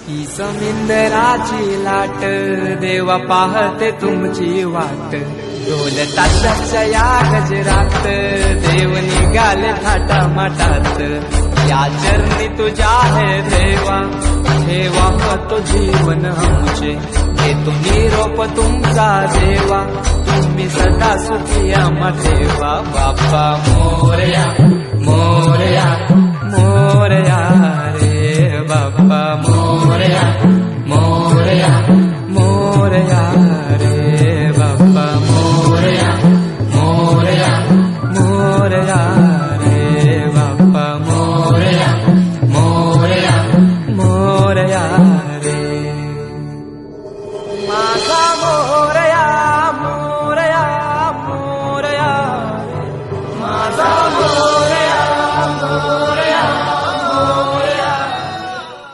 ही समिंदराची लाट देवा पाहते तुमची वाट ढोल ताशाच्या या गजरात देव निघाले थाटामाटात या चरणी तुझ्या है देवा ठेवा तो जीवन हमचे घेतो निरोप तुमचा देवा तुम्ही सदा सुखी आम्हा ठेवा बाप्पा मोरया मोरया मोरया रे बाप्पा मोरया